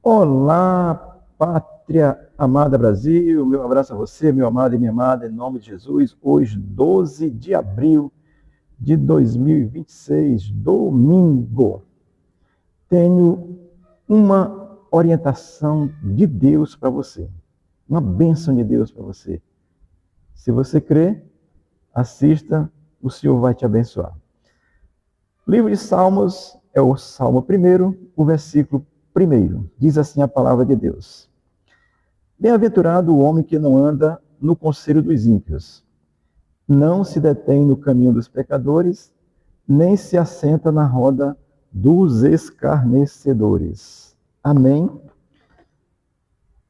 Olá, pátria amada Brasil, meu abraço a você, meu amado e minha amada, em nome de Jesus. Hoje, 12 de abril de 2026, domingo, tenho uma orientação de Deus para você, uma bênção de Deus para você. Se você crê, assista, o Senhor vai te abençoar. Livro de Salmos é o Salmo 1, o versículo 1. Diz assim a palavra de Deus. Bem-aventurado o homem que não anda no conselho dos ímpios, não se detém no caminho dos pecadores, nem se assenta na roda dos escarnecedores. Amém?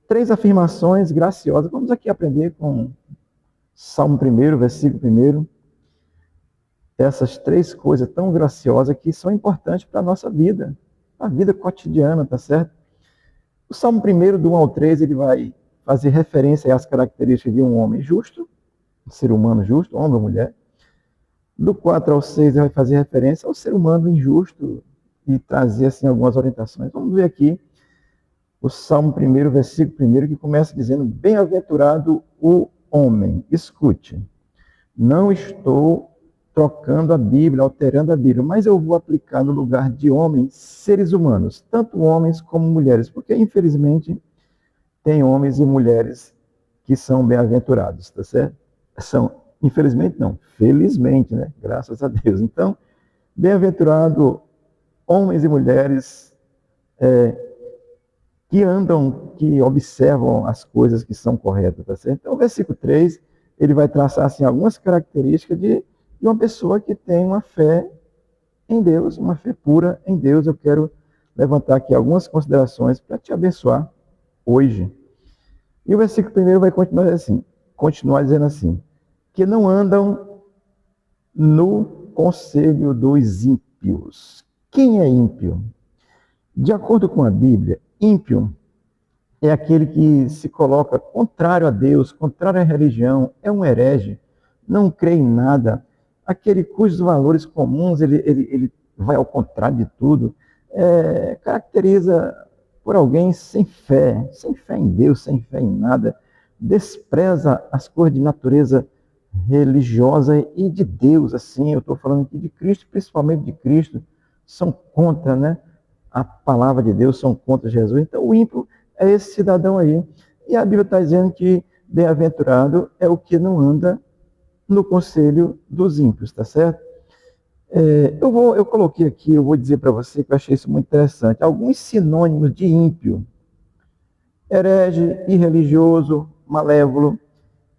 Três afirmações graciosas. Vamos aqui aprender com Salmo 1, versículo 1. Essas três coisas tão graciosas que são importantes para a nossa vida, a vida cotidiana, tá certo? O Salmo 1, do 1 ao 3, ele vai fazer referência às características de um homem justo, um ser humano justo, homem ou mulher. Do 4 ao 6, ele vai fazer referência ao ser humano injusto e trazer assim algumas orientações. Vamos ver aqui o Salmo 1, versículo 1, que começa dizendo: Bem-aventurado o homem. Escute, não estou trocando a Bíblia, alterando a Bíblia, mas eu vou aplicar no lugar de homens, seres humanos, tanto homens como mulheres, porque infelizmente tem homens e mulheres que são bem-aventurados, tá certo? Infelizmente não, felizmente, né? Graças a Deus. Então, bem-aventurado homens e mulheres que andam, que observam as coisas que são corretas, tá certo? Então, o versículo 3, ele vai traçar assim, algumas características de uma pessoa que tem uma fé em Deus, uma fé pura em Deus. Eu quero levantar aqui algumas considerações para te abençoar hoje. E o versículo 1 vai continuar dizendo assim, que não andam no conselho dos ímpios. Quem é ímpio? De acordo com a Bíblia, ímpio é aquele que se coloca contrário a Deus, contrário à religião, é um herege, não crê em nada, aquele cujos valores comuns ele vai ao contrário de tudo, caracteriza por alguém sem fé em Deus, sem fé em nada, despreza as coisas de natureza religiosa e de Deus, assim, eu estou falando aqui de Cristo, principalmente de Cristo, são contra, né, a palavra de Deus, são contra Jesus. Então o ímpio é esse cidadão aí. E a Bíblia está dizendo que bem-aventurado é o que não anda no conselho dos ímpios, tá certo? Eu coloquei aqui, eu vou dizer para você que eu achei isso muito interessante, alguns sinônimos de ímpio: herege, irreligioso, malévolo,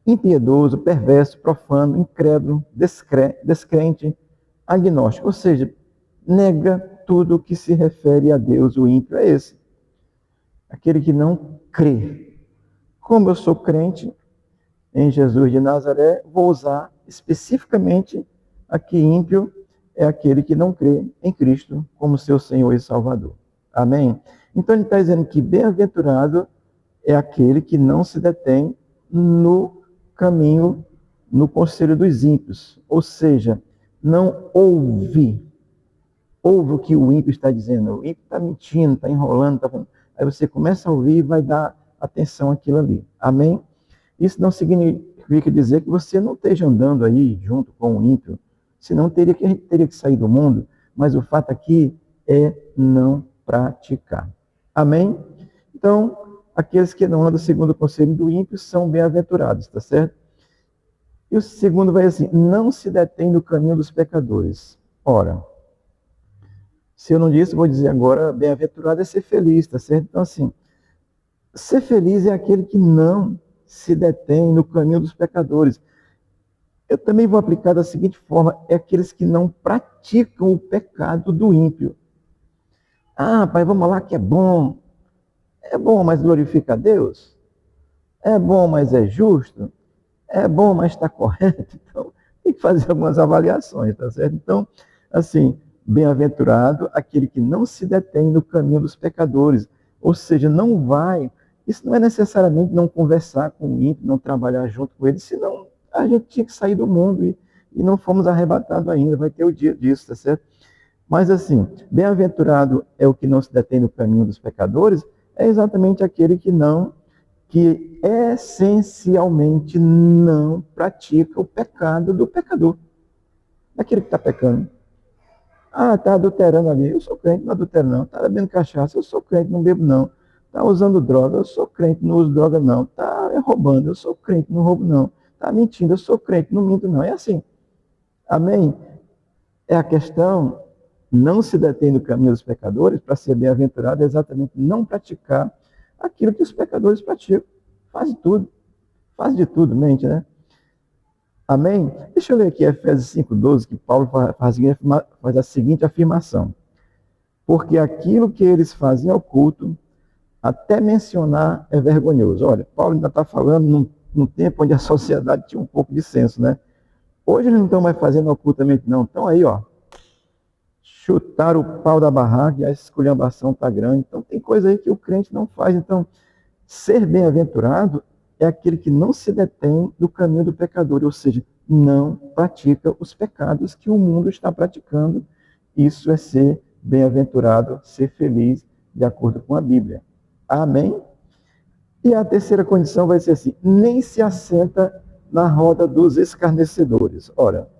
impiedoso, perverso, profano, incrédulo, descrente, agnóstico. Ou seja, nega tudo que se refere a Deus. O ímpio é esse, aquele que não crê. Como eu sou crente em Jesus de Nazaré, vou usar especificamente aqui ímpio é aquele que não crê em Cristo como seu Senhor e Salvador. Amém? Então ele está dizendo que bem-aventurado é aquele que não se detém no caminho, no conselho dos ímpios. Ou seja, não ouve o que o ímpio está dizendo. O ímpio está mentindo, está enrolando, aí você começa a ouvir e vai dar atenção àquilo ali. Amém? Isso não significa dizer que você não esteja andando aí junto com o ímpio, senão a gente teria que sair do mundo, mas o fato aqui é não praticar. Amém? Então, aqueles que não andam segundo o conselho do ímpio são bem-aventurados, tá certo? E o segundo vai assim: não se detém no caminho dos pecadores. Ora, se eu não disse, vou dizer agora: bem-aventurado é ser feliz, tá certo? Então, assim, ser feliz é aquele que não se detém no caminho dos pecadores. Eu também vou aplicar da seguinte forma: é aqueles que não praticam o pecado do ímpio. Ah, pai, vamos lá que é bom. É bom, mas glorifica a Deus? É bom, mas é justo? É bom, mas está correto? Então, tem que fazer algumas avaliações, tá certo? Então, assim, bem-aventurado aquele que não se detém no caminho dos pecadores, ou seja, não vai. Isso não é necessariamente não conversar com o ímpio, não trabalhar junto com ele, senão a gente tinha que sair do mundo e não fomos arrebatados ainda, vai ter o dia disso, tá certo? Mas assim, bem-aventurado é o que não se detém no caminho dos pecadores, é exatamente aquele que essencialmente não pratica o pecado do pecador, daquele que está pecando. Ah, está adulterando ali, eu sou crente, não adultero não. Está bebendo cachaça, eu sou crente, não bebo não. Está usando droga, eu sou crente, não uso droga não. Está roubando, eu sou crente, não roubo não. Está mentindo, eu sou crente, não minto não. É assim. Amém? É a questão, não se detém no caminho dos pecadores, para ser bem-aventurado, é exatamente não praticar aquilo que os pecadores praticam. Faz de tudo, mente, né? Amém? Deixa eu ler aqui Efésios 5,12, que Paulo faz a seguinte afirmação. Porque aquilo que eles fazem oculto, até mencionar é vergonhoso. Olha, Paulo ainda está falando num tempo onde a sociedade tinha um pouco de senso, né? Hoje eles não estão mais fazendo ocultamente, não. Estão aí, ó. Chutaram o pau da barraca e a esculhambação está grande. Então tem coisa aí que o crente não faz. Então, ser bem-aventurado é aquele que não se detém no caminho do pecador, ou seja, não pratica os pecados que o mundo está praticando. Isso é ser bem-aventurado, ser feliz, de acordo com a Bíblia. Amém? E a terceira condição vai ser assim: nem se assenta na roda dos escarnecedores. Ora,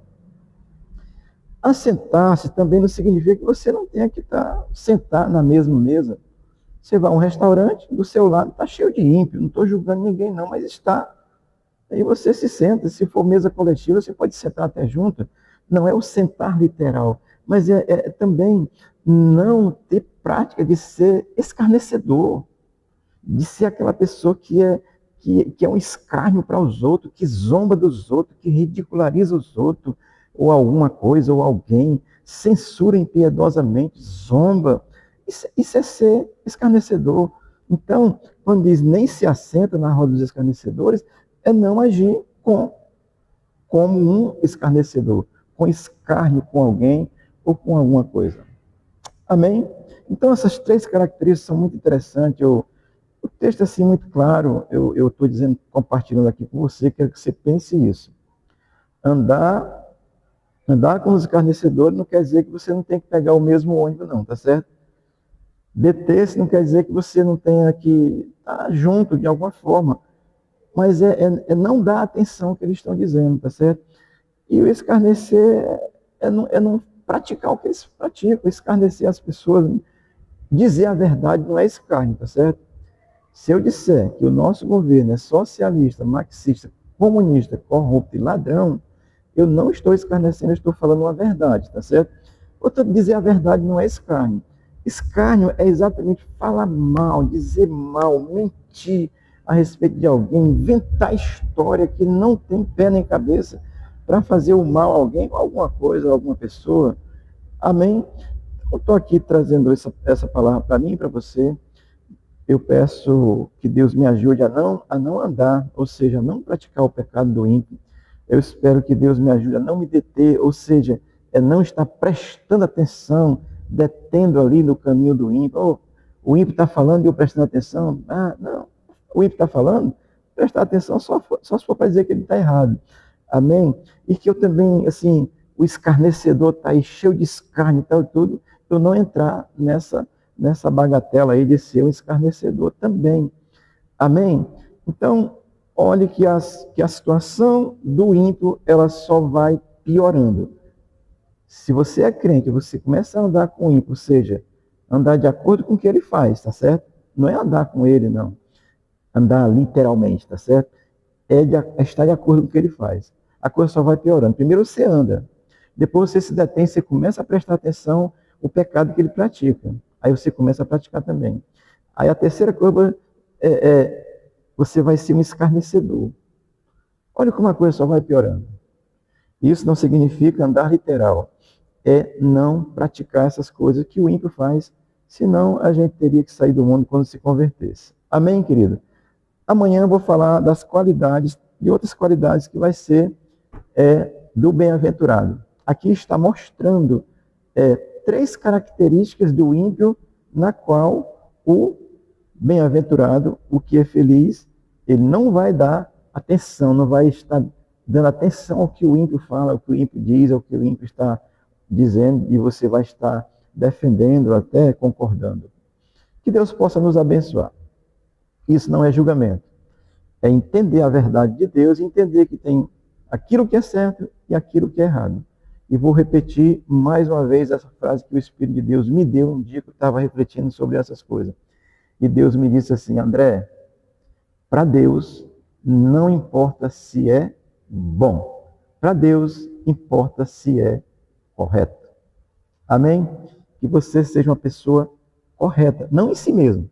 assentar-se também não significa que você não tenha que sentar na mesma mesa. Você vai a um restaurante, do seu lado está cheio de ímpio, não estou julgando ninguém não, mas está. Aí você se senta, se for mesa coletiva, você pode sentar até junto. Não é o sentar literal, mas é também não ter prática de ser escarnecedor, de ser aquela pessoa que é um escárnio para os outros, que zomba dos outros, que ridiculariza os outros, ou alguma coisa, ou alguém, censura impiedosamente, zomba. Isso é ser escarnecedor. Então, quando diz nem se assenta na roda dos escarnecedores, é não agir como um escarnecedor, com escárnio com alguém ou com alguma coisa. Amém? Então, essas três características são muito interessantes. O texto é assim muito claro, eu estou dizendo, compartilhando aqui com você, quero que você pense isso. Andar com os escarnecedores não quer dizer que você não tem que pegar o mesmo ônibus, não, tá certo? Deter-se não quer dizer que você não tenha que estar junto de alguma forma, mas é não dar atenção que eles estão dizendo, tá certo? E o escarnecer é não praticar o que eles praticam, escarnecer as pessoas, dizer a verdade não é escárnio, tá certo? Se eu disser que o nosso governo é socialista, marxista, comunista, corrupto e ladrão, eu não estou escarnecendo, eu estou falando uma verdade, tá certo? Outra, dizer a verdade não é escárnio. Escárnio é exatamente falar mal, dizer mal, mentir a respeito de alguém, inventar história que não tem pé nem cabeça para fazer o mal a alguém, alguma coisa, alguma pessoa. Amém? Eu estou aqui trazendo essa palavra para mim e para você. Eu peço que Deus me ajude a não andar, ou seja, a não praticar o pecado do ímpio. Eu espero que Deus me ajude a não me deter, ou seja, não estar prestando atenção, detendo ali no caminho do ímpio. Oh, o ímpio está falando e eu prestando atenção. Ah, não. O ímpio está falando, prestar atenção só se for para dizer que ele está errado. Amém? E que eu também, assim, o escarnecedor está aí cheio de escárnio e tal, tudo, eu não entrar nessa bagatela aí de ser um escarnecedor também. Amém? Então, olhe que a situação do ímpio, ela só vai piorando. Se você é crente, você começa a andar com o ímpio, ou seja, andar de acordo com o que ele faz, tá certo? Não é andar com ele, não. Andar literalmente, tá certo? É estar de acordo com o que ele faz. A coisa só vai piorando. Primeiro você anda, depois você se detém, você começa a prestar atenção no pecado que ele pratica. Aí você começa a praticar também. Aí a terceira coisa você vai ser um escarnecedor. Olha como a coisa só vai piorando. Isso não significa andar literal. É não praticar essas coisas que o ímpio faz, senão a gente teria que sair do mundo quando se convertesse. Amém, querido? Amanhã eu vou falar das qualidades, de outras qualidades que vai ser do bem-aventurado. Aqui está mostrando três características do ímpio, na qual o bem-aventurado, o que é feliz, ele não vai dar atenção, não vai estar dando atenção ao que o ímpio fala, ao que o ímpio diz, ao que o ímpio está dizendo, e você vai estar defendendo, até concordando. Que Deus possa nos abençoar. Isso não é julgamento. É entender a verdade de Deus e entender que tem aquilo que é certo e aquilo que é errado. E vou repetir mais uma vez essa frase que o Espírito de Deus me deu um dia que eu estava refletindo sobre essas coisas. E Deus me disse assim: André, para Deus não importa se é bom. Para Deus importa se é correto. Amém? Que você seja uma pessoa correta, não em si mesmo,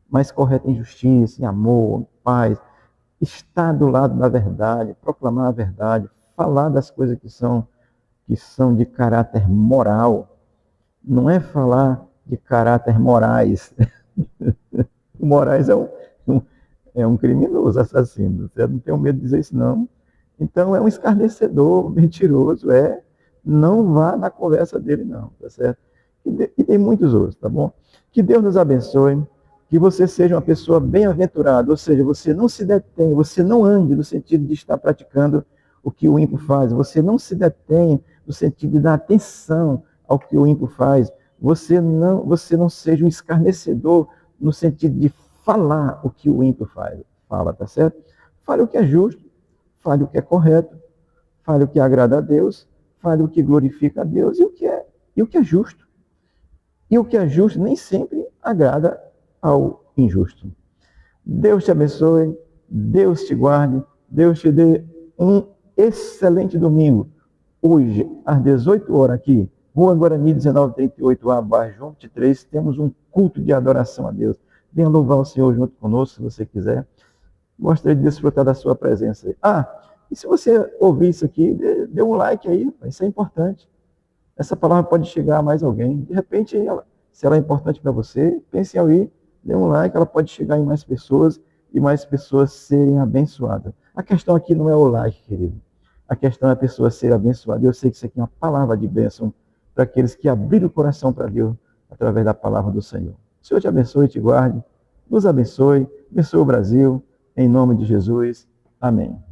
mas correta em justiça, em amor, em paz, estar do lado da verdade, proclamar a verdade, falar das coisas que são de caráter moral. Não é falar de caráter morais. O Moraes é um criminoso, assassino. Você não tem medo de dizer isso, não. Então, é um escarnecedor, mentiroso, não vá na conversa dele, não, tá certo? E tem muitos outros, tá bom? Que Deus nos abençoe, que você seja uma pessoa bem-aventurada, ou seja, você não se detém, você não ande no sentido de estar praticando o que o ímpio faz, você não se detém no sentido de dar atenção ao que o ímpio faz, você não seja um escarnecedor no sentido de falar o que o ímpio fala, tá certo? Fale o que é justo, fale o que é correto, fale o que agrada a Deus, fale o que glorifica a Deus e o que é justo. E o que é justo nem sempre agrada ao injusto. Deus te abençoe, Deus te guarde, Deus te dê um excelente domingo. Hoje, às 18 horas aqui, Rua Guarani 1938A, bairro João 23, temos um culto de adoração a Deus. Venha louvar o Senhor junto conosco, se você quiser. Gostaria de desfrutar da sua presença. E se você ouvir isso aqui, dê um like aí, isso é importante. Essa palavra pode chegar a mais alguém. De repente, se ela é importante para você, pense em ouvir, dê um like, ela pode chegar em mais pessoas e mais pessoas serem abençoadas. A questão aqui não é o like, querido. A questão é a pessoa ser abençoada. Eu sei que isso aqui é uma palavra de bênção para aqueles que abriram o coração para Deus através da palavra do Senhor. O Senhor te abençoe e te guarde, nos abençoe o Brasil, em nome de Jesus. Amém.